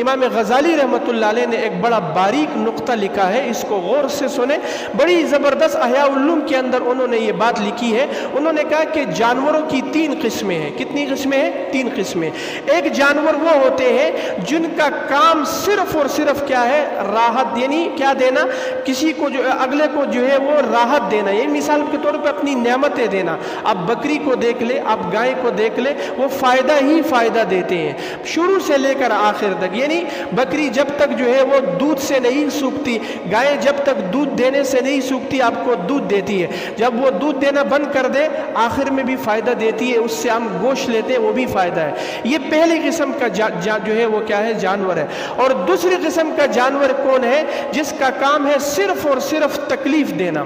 امام غزالی رحمۃ اللہ علیہ نے ایک بڑا باریک نقطہ لکھا ہے، اس کو غور سے سنیں، بڑی زبردست احیاء العلوم کے اندر انہوں نے یہ بات لکھی ہے۔ انہوں نے کہا کہ جانوروں کی 3 قسمیں ہیں۔ کتنی قسمیں ہیں؟ 3 قسمیں۔ ایک جانور وہ ہوتے ہیں جن کا کام صرف اور صرف کیا ہے؟ راحت، یعنی کیا دینا، کسی کو جو اگلے کو جو ہے وہ راحت دینا، یہ مثال کے طور پہ اپنی نعمتیں دینا۔ آپ بکری کو دیکھ لیں، آپ گائے کو دیکھ لیں، وہ فائدہ ہی فائدہ دیتے ہیں شروع سے لے کر آخر تک۔ یعنی بکری جب تک جو ہے وہ دودھ سے نہیں سوکھتی، گائے جب تک دودھ دینے سے نہیں سوکھتی آپ کو دودھ دیتی ہے، جب وہ دودھ دینا بند کر دے آخر میں بھی فائدہ دیتی ہے، اس سے ہم گوشت لیتے ہیں، وہ بھی فائدہ ہے۔ یہ پہلی قسم کا جو ہے وہ کیا ہے؟ جانور ہے۔ اور دوسری قسم کا جانور کون ہے؟ جس کا کام ہے صرف اور صرف تکلیف دینا۔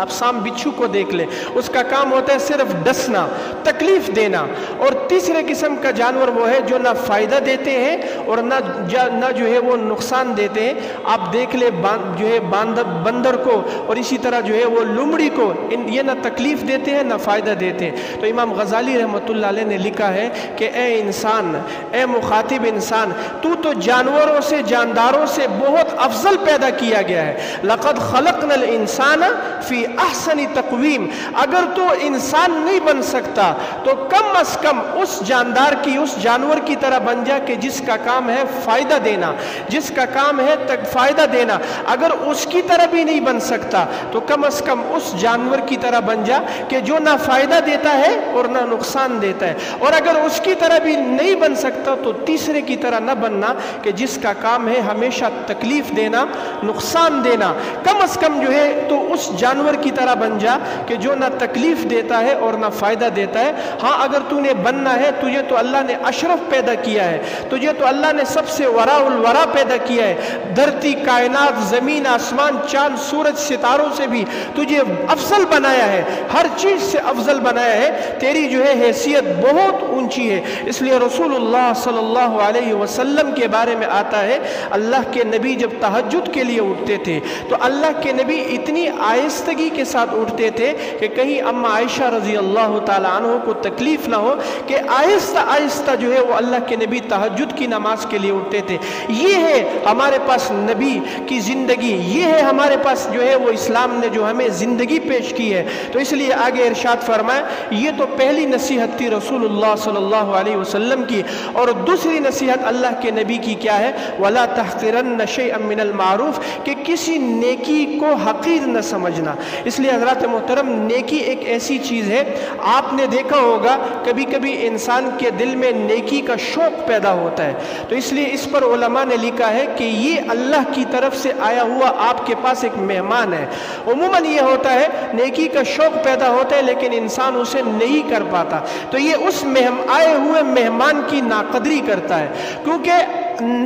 آپ سام بچھو کو دیکھ لیں، اس کا کام ہوتا ہے صرف ڈسنا، تکلیف دینا۔ اور تیسرے قسم کا جانور وہ ہے جو نہ فائدہ دیتے ہیں اور نہ جو ہے وہ نقصان دیتے ہیں۔ آپ دیکھ لیں جو ہے بندر کو اور اسی طرح جو ہے وہ لومڑی کو، یہ نہ تکلیف دیتے ہیں نہ فائدہ دیتے ہیں۔ تو امام غزالی رحمۃ اللہ علیہ نے لکھا ہے کہ اے انسان، اے مخاطب انسان، تو جانوروں سے، جانداروں سے بہت افضل پیدا کیا گیا ہے۔ لقد خلقنا الانسان فی احسن تقویم۔ اگر تو انسان نہیں بن سکتا تو کم از کم اس جاندار کی، اس جانور کی طرح بن جا کہ جس کا کام ہے فائدہ دینا، جس کا کام ہے فائدہ دینا۔ اگر اس کی طرح بھی نہیں بن سکتا تو کم از کم اس جانور کی طرح بن جا کہ جو نہ فائدہ دیتا ہے اور نہ نقصان دیتا ہے۔ اور اگر اس کی طرح بھی نہیں بن سکتا تو تیسرے کی طرح نہ بننا کہ جس کا کام ہے ہمیشہ تکلیف دینا، نقصان دینا۔ کم از کم جو ہے تو اس جانور کی طرح بن جا کہ جو نہ تکلیف دیتا ہے اور نہ فائدہ دیتا ہے۔ ہاں اگر تو نے بننا ہے، تجھے تو اللہ نے اشرف پیدا کیا ہے، تجھے تو اللہ نے سب سے وراء الورا پیدا کیا ہے، دھرتی، کائنات، زمین، آسمان، چاند، سورج، ستاروں سے بھی تجھے افضل بنایا ہے، ہر چیز سے افضل بنایا ہے، تیری جو ہے حیثیت بہت اونچی ہے۔ اس لیے رسول اللہ صلی اللہ علیہ وسلم کے بارے میں آتا ہے، اللہ کے نبی جب تہجد کے لیے اٹھتے تھے تو اللہ کے نبی اتنی آہستگی کے ساتھ اٹھتے تھے کہ کہیں اما عائشہ رضی اللہ تعالیٰ عنہ کو تکلیف نہ ہو، کہ آہستہ آہستہ جو ہے وہ اللہ کے نبی تہجد کی نماز کے لیے اٹھتے تھے۔ یہ ہے ہمارے پاس نبی کی زندگی، یہ ہے ہمارے پاس جو ہے وہ اسلام نے جو ہمیں زندگی پیش کی ہے۔ تو اس لیے آگے ارشاد فرمائے، یہ تو پہلی نصیحت تھی رسول اللہ صلی اللہ علیہ وسلم کی، اور دوسری نصیحت اللہ کے نبی کی کیا ہے؟ وَلَا تَحْقِرَنَّ شَيْئًا مِّنَ الْمَعْرُوفِ، کہ کسی نیکی کو حقیر نہ سمجھنا۔ اس لیے حضرات محترم، نیکی ایک ایسی چیز ہے، آپ نے دیکھا ہوگا کبھی کبھی انسان کے دل میں نیکی کا شوق پیدا ہوتا ہے، تو اس لیے اس پر علماء نے لکھا ہے کہ یہ اللہ کی طرف سے آیا ہوا آپ کے پاس ایک مہمان ہے۔ عموماً یہ ہوتا ہے نیکی کا شوق پیدا ہوتا ہے لیکن انسان اسے نہیں کر پاتا، تو یہ اس آئے ہوئے مہمان کی ناقدری کرتا ہے، کیونکہ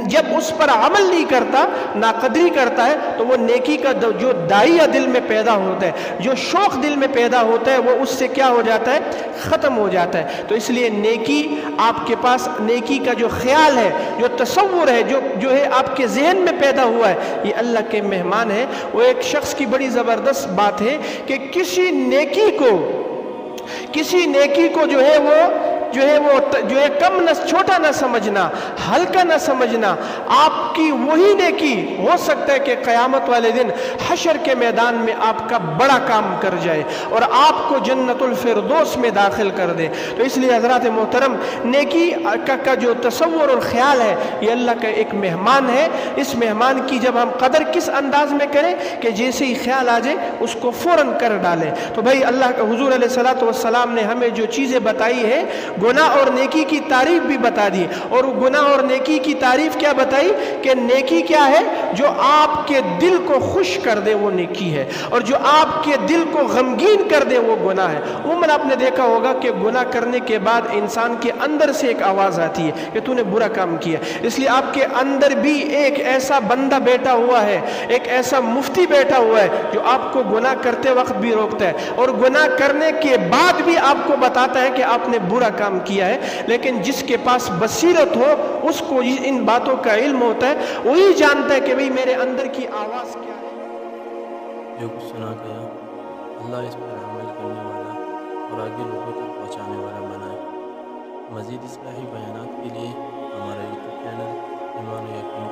جب اس پر عمل نہیں کرتا، ناقدری کرتا ہے، تو وہ نیکی کا جو دائیا دل میں پیدا ہوتا ہے، جو شوق دل میں پیدا ہوتا ہے، وہ اس سے کیا ہو جاتا ہے؟ ختم ہو جاتا ہے۔ تو اس لیے نیکی آپ کے پاس، نیکی کا جو خیال ہے، جو تصور ہے، جو ہے آپ کے ذہن میں پیدا ہوا ہے، یہ اللہ کے مہمان ہے۔ وہ ایک شخص کی بڑی زبردست بات ہے کہ کسی نیکی کو جو ہے کم نہ، چھوٹا نہ سمجھنا، ہلکا نہ سمجھنا۔ آپ کی وہی نیکی ہو سکتا ہے کہ قیامت والے دن حشر کے میدان میں آپ کا بڑا کام کر جائے اور آپ کو جنت الفردوس میں داخل کر دے۔ تو اس لیے حضرات محترم، نیکی کا جو تصور اور خیال ہے، یہ اللہ کا ایک مہمان ہے۔ اس مہمان کی جب ہم قدر کس انداز میں کریں کہ جیسے ہی خیال آ جائے اس کو فوراً کر ڈالیں۔ تو بھائی اللہ کا حضور علیہ الصلوۃ والسلام نے ہمیں جو چیزیں بتائی ہے، گناہ اور نیکی کی تعریف بھی بتا دی، اور گناہ اور نیکی کی تعریف کیا بتائی کہ نیکی کیا ہے؟ جو آپ کے دل کو خوش کر دے وہ نیکی ہے، اور جو آپ کے دل کو غمگین کر دے وہ گناہ ہے۔ عموماً آپ نے دیکھا ہوگا کہ گناہ کرنے کے بعد انسان کے اندر سے ایک آواز آتی ہے کہ تو نے برا کام کیا، اس لیے آپ کے اندر بھی ایک ایسا بندہ بیٹھا ہوا ہے، ایک ایسا مفتی بیٹھا ہوا ہے جو آپ کو گناہ کرتے وقت بھی روکتا ہے اور گناہ کرنے کے بعد بھی آپ کو بتاتا ہے کہ آپ نے برا کام کیا ہے۔ لیکن جس کے پاس بصیرت ہو، اس کو ان باتوں کا علم ہوتا ہے، وہی جانتا ہے کہ بھئی میرے اندر کی آواز کیا ہے۔ جو کچھ سنا گیا اللہ اس پر عمل کرنے والا اور آگے لوگوں تک پہنچانے والا بنائے۔ مزید اصلاحی بیانات کے لیے ہمارا یوٹیوب چینل ایمان